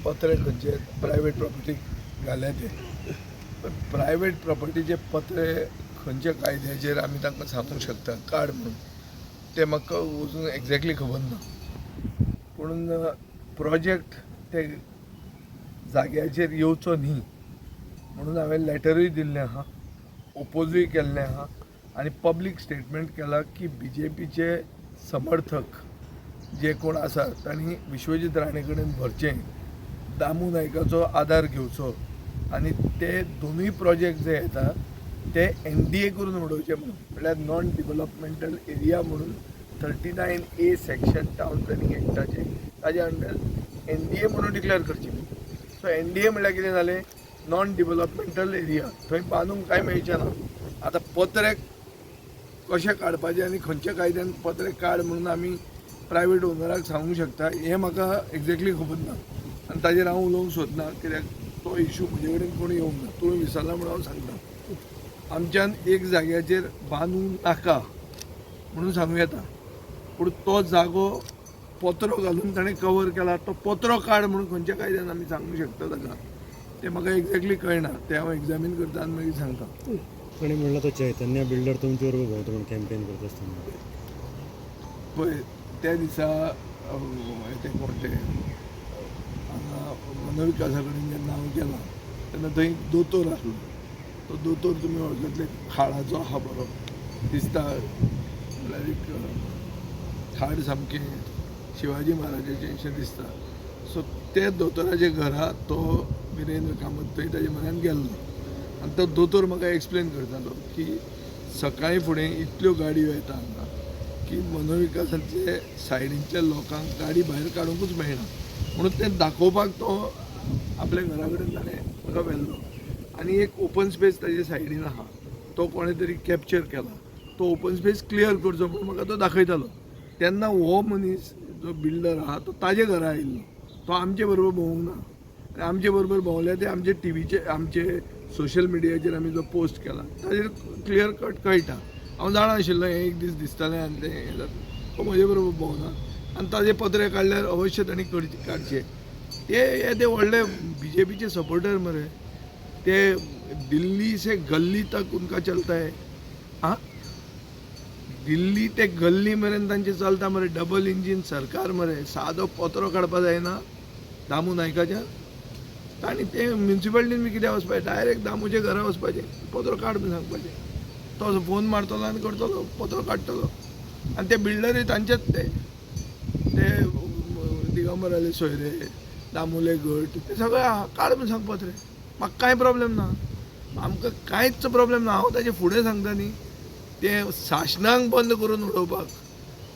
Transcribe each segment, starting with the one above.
पत्रे खंयचे private property घाले ते प्रायवेट प्रॉपर्टीचे पत्रे खंयचे कायद्याचेर आमी तांकां सांगूंक शकता काड म्हणून ते म्हाका अजून एक्झॅक्टली खबर ना पूण प्रोजेक्ट ते जाग्याचेर येवचो न्ही म्हणून हांवें लॅटरूय दिल्लें आहा ओपोजूय केल्लें आहा आनी पब्लीक स्टेटमेंट केला की BJPचे समर्थक जे कोण आसा तांणी विश्वजीत राणे कडेन व्हरचें दामू नायकाचो आदार घेवचो आनी ते दोनूय प्रोजेक्ट जे येता ते NDA करून उडोवचे म्हणल्यार नॉन डेव्हलपमेंटल एरिया म्हणून 39A सेक्शन टावन प्लॅनिंग एक्टाचे ताजे अंडर NDA म्हणून डिक्लेअर करची सो NDA म्हळ्यार कितें जालें नॉन डेव्हलपमेंटल एरिया थंय बांदूंक कांय मेळचें ना आतां पत्रे कशें काडपाचें आनी खंयच्या कायद्यान पत्रे काड म्हणून आमी प्रायवेट ओनराक सांगूंक शकता हें म्हाका एक्झॅक्टली खबर ना आनी ताजेर हांव उलोवंक सोदना कित्याक तो इशू म्हजे कडेन कोणी येवंक ना तुवें विसरला म्हणून हांव सांगता आमच्यान एक जाग्याचेर बांदूंक नाका म्हणून सांगूं येता पूण तो जागो पत्रो घालून ताणें कवर केला तो पत्रो काड म्हणून खंयच्या कायद्यान आमी सांगूंक शकता ताका तें म्हाका एक्झॅक्टली कळना तें हांव एग्जामीन करता आनी मागीर सांगता कोणी म्हणलं तो चैतन्य बिल्डर तुमचे बरोबर भोंवतो म्हणून कॅम्पेन करता आसतना पळय त्या दिसा ते कोण ते हांगा मनोविकासा कडेन जेन्ना हांव गेला तेन्ना थंय दोतोर आसलो तो दोतोर तुमी वळखतले खाडाचो आहा बरो दिसता म्हळ्यार एक खाड सामकें शिवाजी महाराजाचें अशें दिसता सो ते दोतोराचे घरा तो विरेंद्र कामत थंय ताजे म्हऱ्यान गेल्लो आनी तो दोतोर म्हाका एक्सप्लेन करतालो की सकाळीं फुडें इतल्यो गाडयो येता हांगा की मनोविकासांतले सायडींच्या लोकांक गाडी भायर काडूंकूच मेळना म्हणून तें दाखोवपाक तो आपल्या घरा कडेन ताणें म्हाका व्हेल्लो आनी एक ओपन स्पेस ताजे सायडीन आहा तो कोणें तरी कॅप्चर केला तो ओपन स्पेस क्लियर करचो म्हणून म्हाका तो दाखयतालो तेन्ना हो मनीस जो बिल्डर आहा तो ताजे घरा आयिल्लो तो आमचे बरोबर भोवूंक ना आनी आमचे बरोबर भोंवल्या ते आमचे टीव्हीचे आमचे सोशल मिडियाचेर आमी जो पोस्ट केला ताजेर क्लियर कट कळटा हांव जाणा आशिल्लो हें एक दीस दिसतालें आनी तें हें जाता तो म्हजे बरोबर भोंवना आनी ताजे पत्रे काडल्यार अवश्य तांणी काडचे ते व्हडले BJPचे सपोर्टर मरे ते दिल्ली से गल्ली तक उनका चलता है हाँ दिल्ली ते गल्ली मेरेन तांचे चलता मरे डबल इंजीन सरकार मरे सादो पत्रो काडपा जायना दामू नायकाच्या तांणी ते म्युन्सिपालिटीन बी कित्याक वचपाचें डायरेक्ट दामूचे घरा वचपाचें पत्रो काड बी सांगपाचें तो फोन मारतलो आनी करतलो पत्रो काडटलो आनी ते बिल्डरूय तांचेच ते दिगंबर आले सोयरे दामोले गट ते सगळे आहा काड बी सांग पत्रे म्हाका कांय प्रॉब्लेम ना आमकां कांयच प्रॉब्लेम ना हांव ताजे फुडें सांगता न्ही ते शासनाक बंद करून उडोवपाक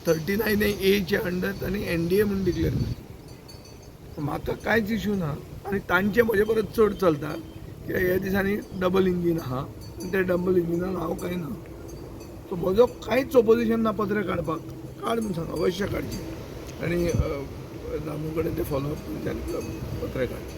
39A अंडर तांणी NDA म्हणून डिक्लेअर केलें म्हाका कांयच इशू ना आनी तांचे म्हजे परस चड चलता कित्याक ह्या दिसांनी डबल इंजीन आहा आनी त्या डबल इंजिनान हांव कांय ना सो म्हजो कांयच ओपोजिशन ना पत्रे काडपाक काड म्हूण सांग अवश्य काडची आनी दामू कडेन ते फॉलोअप पत्रे काडचे